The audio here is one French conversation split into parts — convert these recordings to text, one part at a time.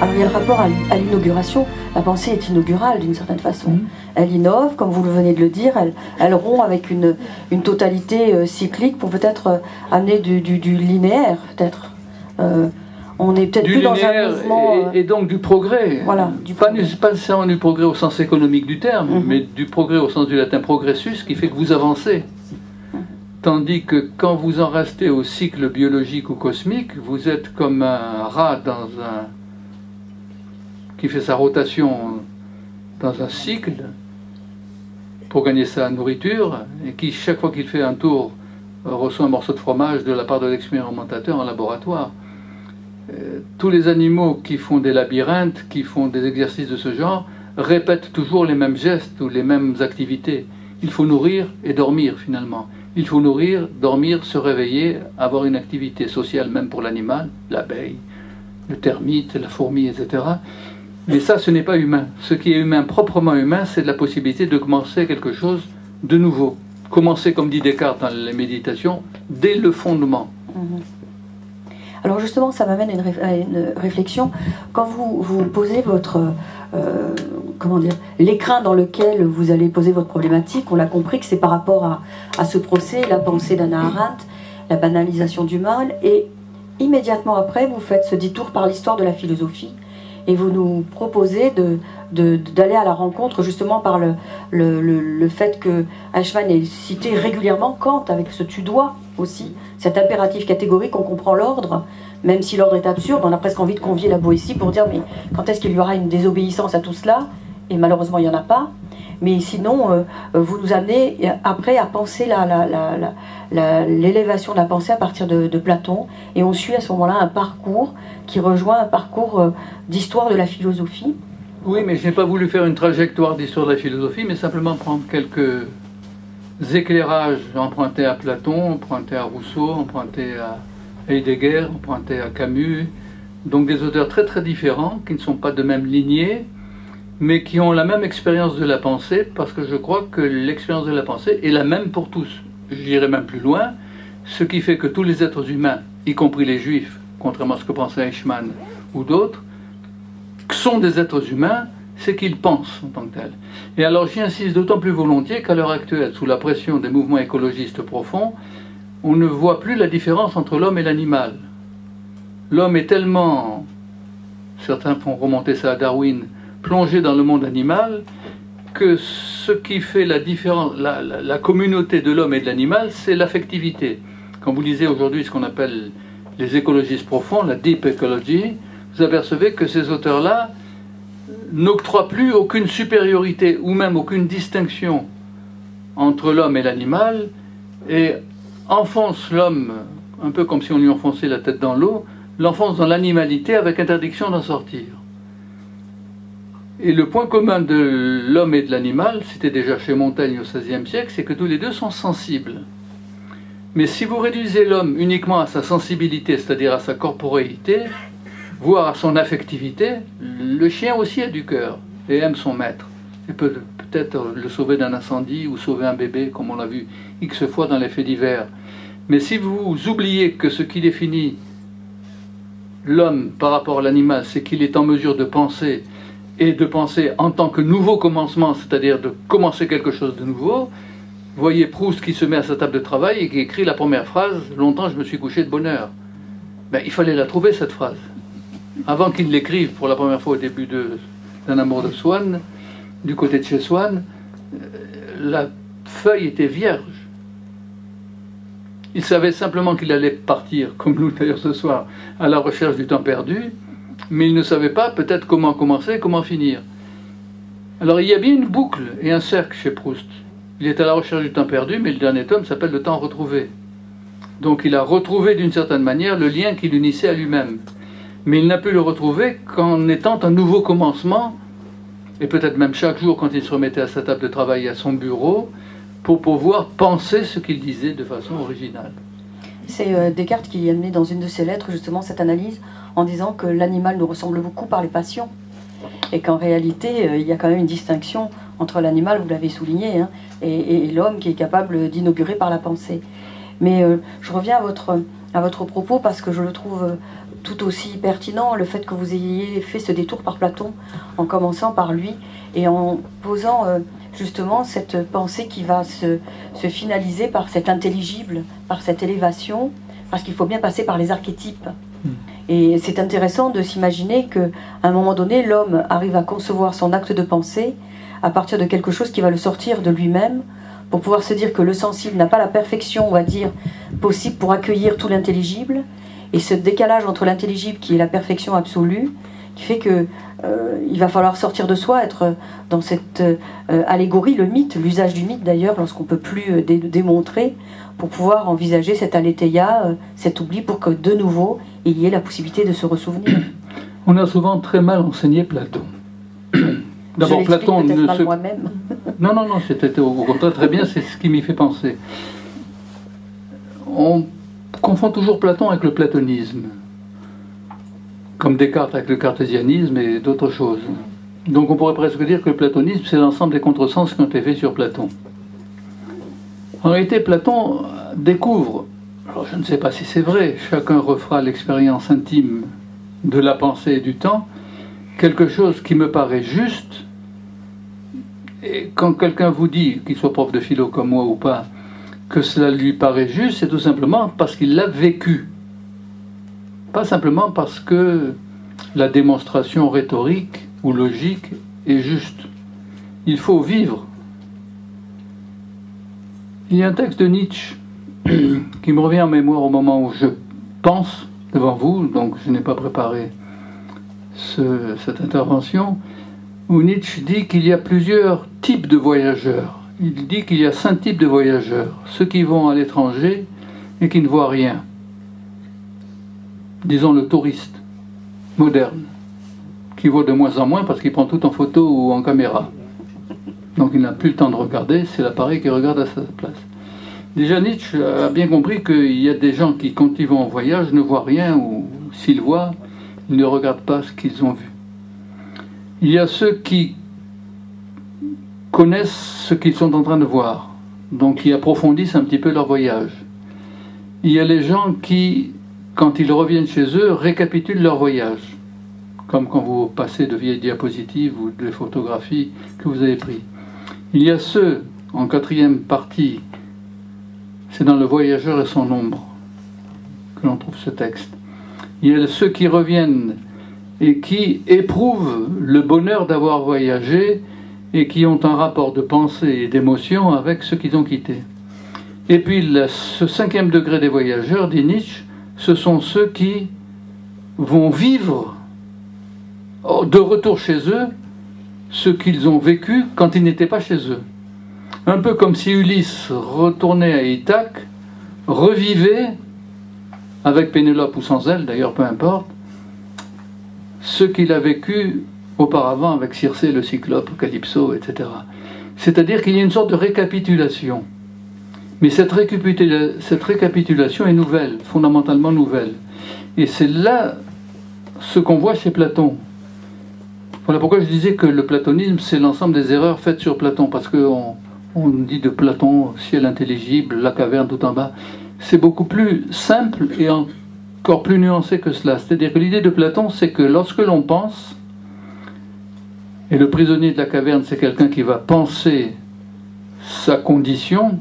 Alors il y a le rapport à l'inauguration. La pensée est inaugurale d'une certaine façon. Elle innove, comme vous le venez de le dire, elle rompt avec une totalité cyclique pour peut-être amener du linéaire, peut-être. On est peut-être plus dans un mouvement... et donc du progrès. Voilà, Pas nécessairement du progrès au sens économique du terme, mais du progrès au sens du latin progressus, qui fait que vous avancez. Tandis que quand vous en restez au cycle biologique ou cosmique, vous êtes comme un rat qui fait sa rotation dans un cycle pour gagner sa nourriture, et qui, chaque fois qu'il fait un tour, reçoit un morceau de fromage de la part de l'expérimentateur en laboratoire. Tous les animaux qui font des labyrinthes, qui font des exercices de ce genre, répètent toujours les mêmes gestes ou les mêmes activités. Il faut nourrir et dormir finalement. Il faut nourrir, dormir, se réveiller, avoir une activité sociale même pour l'animal, l'abeille, le termite, la fourmi, etc. Mais ça, ce n'est pas humain. Ce qui est humain, proprement humain, c'est la possibilité de commencer quelque chose de nouveau. Commencer, comme dit Descartes dans les méditations, dès le fondement. Alors justement, ça m'amène à une réflexion. Quand vous posez votre... comment dire, l'écrin dans lequel vous allez poser votre problématique, on l'a compris que c'est par rapport à ce procès, la pensée d'Hannah Arendt, la banalisation du mal, et immédiatement après, vous faites ce détour par l'histoire de la philosophie, et vous nous proposez d'aller à la rencontre justement par le fait que Eichmann ait cité régulièrement Kant avec ce tu dois aussi, cet impératif catégorique, on comprend l'ordre, même si l'ordre est absurde, on a presque envie de convier la Boétie pour dire mais quand est-ce qu'il y aura une désobéissance à tout cela? Et malheureusement il n'y en a pas. Mais sinon, vous nous amenez après à penser l'élévation de la pensée à partir de Platon, et on suit à ce moment-là un parcours qui rejoint un parcours d'histoire de la philosophie. Oui, mais je n'ai pas voulu faire une trajectoire d'histoire de la philosophie, mais simplement prendre quelques éclairages empruntés à Platon, empruntés à Rousseau, empruntés à Heidegger, empruntés à Camus, donc des auteurs très très différents, qui ne sont pas de même lignée, mais qui ont la même expérience de la pensée, parce que je crois que l'expérience de la pensée est la même pour tous. J'irai même plus loin, ce qui fait que tous les êtres humains, y compris les juifs, contrairement à ce que pensait Eichmann ou d'autres, sont des êtres humains, c'est qu'ils pensent en tant que tels. Et alors j'y insiste d'autant plus volontiers qu'à l'heure actuelle, sous la pression des mouvements écologistes profonds, on ne voit plus la différence entre l'homme et l'animal. L'homme est tellement, certains font remonter ça à Darwin, plongé dans le monde animal, que ce qui fait la différence, la communauté de l'homme et de l'animal, c'est l'affectivité. Quand vous lisez aujourd'hui ce qu'on appelle les écologistes profonds, la deep ecology, vous apercevez que ces auteurs-là n'octroient plus aucune supériorité ou même aucune distinction entre l'homme et l'animal, et enfoncent l'homme, un peu comme si on lui enfonçait la tête dans l'eau, l'enfonce dans l'animalité avec interdiction d'en sortir. Et le point commun de l'homme et de l'animal, c'était déjà chez Montaigne au XVIe siècle, c'est que tous les deux sont sensibles. Mais si vous réduisez l'homme uniquement à sa sensibilité, c'est-à-dire à sa corporéité, voire à son affectivité, le chien aussi a du cœur et aime son maître. Et peut peut-être le sauver d'un incendie ou sauver un bébé, comme on l'a vu X fois dans les faits divers. Mais si vous oubliez que ce qui définit l'homme par rapport à l'animal, c'est qu'il est en mesure de penser, et de penser en tant que nouveau commencement, c'est-à-dire de commencer quelque chose de nouveau, voyez Proust qui se met à sa table de travail et qui écrit la première phrase « Longtemps je me suis couché de bonne heure ». Ben, il fallait la trouver cette phrase. Avant qu'il l'écrive pour la première fois au début d'un amour de Swann, du côté de chez Swann, la feuille était vierge. Il savait simplement qu'il allait partir, comme nous d'ailleurs ce soir, à la recherche du temps perdu, mais il ne savait pas peut-être comment commencer, comment finir. Alors il y a bien une boucle et un cercle chez Proust. Il est à la recherche du temps perdu, mais le dernier tome s'appelle Le temps retrouvé. Donc il a retrouvé d'une certaine manière le lien qui l'unissait à lui-même. Mais il n'a pu le retrouver qu'en étant un nouveau commencement, et peut-être même chaque jour quand il se remettait à sa table de travail, à son bureau, pour pouvoir penser ce qu'il disait de façon originale. C'est Descartes qui a amené dans une de ses lettres justement cette analyse en disant que l'animal nous ressemble beaucoup par les passions et qu'en réalité il y a quand même une distinction entre l'animal, vous l'avez souligné, hein, et l'homme qui est capable d'inaugurer par la pensée. Mais je reviens à votre propos parce que je le trouve tout aussi pertinent le fait que vous ayez fait ce détour par Platon, en commençant par lui, et en posant justement cette pensée qui va se finaliser par cet intelligible, par cette élévation, parce qu'il faut bien passer par les archétypes. Et c'est intéressant de s'imaginer qu'à un moment donné, l'homme arrive à concevoir son acte de pensée à partir de quelque chose qui va le sortir de lui-même, pour pouvoir se dire que le sensible n'a pas la perfection, on va dire, possible pour accueillir tout l'intelligible, et ce décalage entre l'intelligible qui est la perfection absolue, qui fait que il va falloir sortir de soi, être dans cette allégorie, le mythe, l'usage du mythe d'ailleurs, lorsqu'on ne peut plus démontrer, pour pouvoir envisager cet aletheia, cet oubli, pour que de nouveau, il y ait la possibilité de se ressouvenir. On a souvent très mal enseigné Platon. D'abord, Platon ne se... moi-même. Non, c'était au contraire très bien, c'est ce qui m'y fait penser. On confond toujours Platon avec le platonisme, comme Descartes avec le cartésianisme et d'autres choses. Donc on pourrait presque dire que le platonisme, c'est l'ensemble des contresens qui ont été faits sur Platon. En réalité, Platon découvre, alors je ne sais pas si c'est vrai, chacun refera l'expérience intime de la pensée et du temps, quelque chose qui me paraît juste. Et quand quelqu'un vous dit, qu'il soit prof de philo comme moi ou pas, que cela lui paraît juste, c'est tout simplement parce qu'il l'a vécu. Pas simplement parce que la démonstration rhétorique ou logique est juste. Il faut vivre. Il y a un texte de Nietzsche qui me revient en mémoire au moment où je pense devant vous, donc je n'ai pas préparé cette intervention, où Nietzsche dit qu'il y a plusieurs types de voyageurs. Il dit qu'il y a 5 types de voyageurs. Ceux qui vont à l'étranger et qui ne voient rien. Disons le touriste moderne, qui voit de moins en moins parce qu'il prend tout en photo ou en caméra. Donc il n'a plus le temps de regarder, c'est l'appareil qui regarde à sa place. Déjà Nietzsche a bien compris qu'il y a des gens qui, quand ils vont en voyage, ne voient rien, ou s'ils voient, ils ne regardent pas ce qu'ils ont vu. Il y a ceux qui connaissent ce qu'ils sont en train de voir, donc qui approfondissent un petit peu leur voyage. Il y a les gens qui, quand ils reviennent chez eux, récapitulent leur voyage, comme quand vous passez de vieilles diapositives ou de photographies que vous avez prises. Il y a ceux, en 4e partie, c'est dans Le Voyageur et son ombre que l'on trouve ce texte. Il y a ceux qui reviennent et qui éprouvent le bonheur d'avoir voyagé et qui ont un rapport de pensée et d'émotion avec ceux qu'ils ont quittés. Et puis ce 5e degré des voyageurs, dit Nietzsche, ce sont ceux qui vont vivre de retour chez eux ce qu'ils ont vécu quand ils n'étaient pas chez eux. Un peu comme si Ulysse retournait à Ithaque, revivait, avec Pénélope ou sans elle, d'ailleurs peu importe, ce qu'il a vécu auparavant avec Circé, le Cyclope, Calypso, etc. C'est-à-dire qu'il y a une sorte de récapitulation. Mais cette récapitulation est nouvelle, fondamentalement nouvelle. Et c'est là ce qu'on voit chez Platon. Voilà pourquoi je disais que le platonisme, c'est l'ensemble des erreurs faites sur Platon, parce qu'on dit de Platon, ciel intelligible, la caverne tout en bas. C'est beaucoup plus simple et encore plus nuancé que cela. C'est-à-dire que l'idée de Platon, c'est que lorsque l'on pense, et le prisonnier de la caverne, c'est quelqu'un qui va penser sa condition,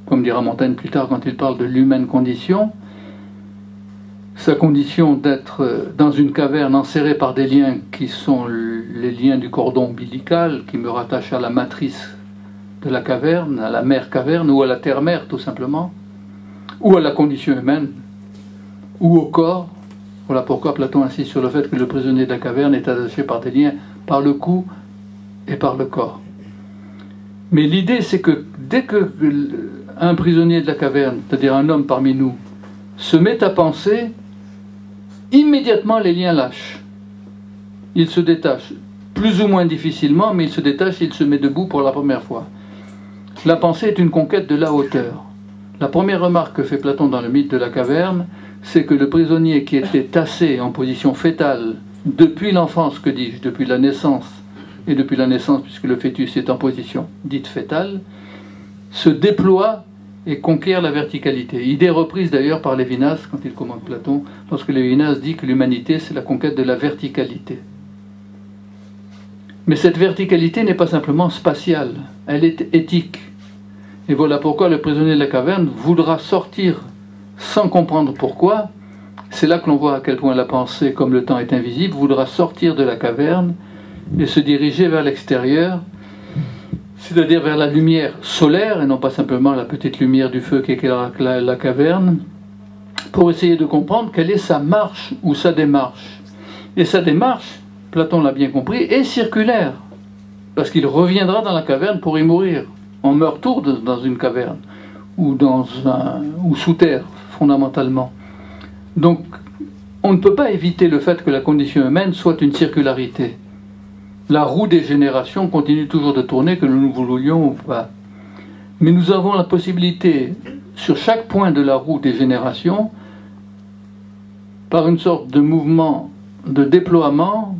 comme dira Montaigne plus tard quand il parle de l'humaine condition, sa condition d'être dans une caverne enserrée par des liens qui sont les liens du cordon ombilical, qui me rattachent à la matrice de la caverne, à la mère caverne, ou à la terre-mère tout simplement, ou à la condition humaine, ou au corps. Voilà pourquoi Platon insiste sur le fait que le prisonnier de la caverne est attaché par des liens par le cou et par le corps. Mais l'idée, c'est que dès qu'un prisonnier de la caverne, c'est-à-dire un homme parmi nous, se met à penser, immédiatement les liens lâchent. Il se détache, plus ou moins difficilement, mais il se détache et il se met debout pour la première fois. La pensée est une conquête de la hauteur. La première remarque que fait Platon dans le mythe de la caverne, c'est que le prisonnier qui était tassé en position fétale depuis l'enfance, que dis-je, depuis la naissance, et depuis la naissance, puisque le fœtus est en position dite fétale, se déploie et conquiert la verticalité. Idée reprise d'ailleurs par Lévinas quand il commente Platon, lorsque Lévinas dit que l'humanité c'est la conquête de la verticalité. Mais cette verticalité n'est pas simplement spatiale, elle est éthique. Et voilà pourquoi le prisonnier de la caverne voudra sortir sans comprendre pourquoi. C'est là que l'on voit à quel point la pensée, comme le temps est invisible, voudra sortir de la caverne et se diriger vers l'extérieur, c'est-à-dire vers la lumière solaire, et non pas simplement la petite lumière du feu qu'éclaire la caverne, pour essayer de comprendre quelle est sa marche ou sa démarche. Et sa démarche, Platon l'a bien compris, est circulaire, parce qu'il reviendra dans la caverne pour y mourir. On meurt tous dans une caverne, ou sous terre, fondamentalement. Donc, on ne peut pas éviter le fait que la condition humaine soit une circularité. La roue des générations continue toujours de tourner, que nous le voulions ou pas. Mais nous avons la possibilité, sur chaque point de la roue des générations, par une sorte de mouvement de déploiement,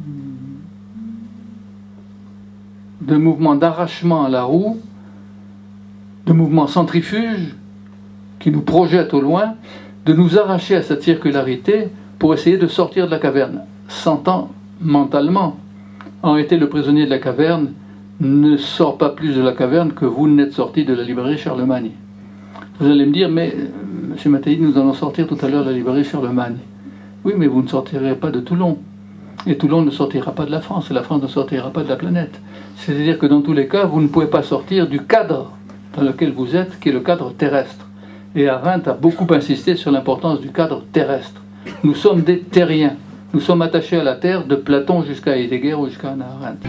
de mouvement d'arrachement à la roue, de mouvement centrifuge, qui nous projette au loin, de nous arracher à cette circularité pour essayer de sortir de la caverne, sentant mentalement. En réalité, le prisonnier de la caverne ne sort pas plus de la caverne que vous n'êtes sorti de la librairie Charlemagne. Vous allez me dire, mais M. Mattei, nous allons sortir tout à l'heure de la librairie Charlemagne. Oui, mais vous ne sortirez pas de Toulon. Et Toulon ne sortira pas de la France, et la France ne sortira pas de la planète. C'est-à-dire que dans tous les cas, vous ne pouvez pas sortir du cadre dans lequel vous êtes, qui est le cadre terrestre. Et Arendt a beaucoup insisté sur l'importance du cadre terrestre. Nous sommes des terriens. Nous sommes attachés à la terre de Platon jusqu'à Heidegger ou jusqu'à Hannah Arendt.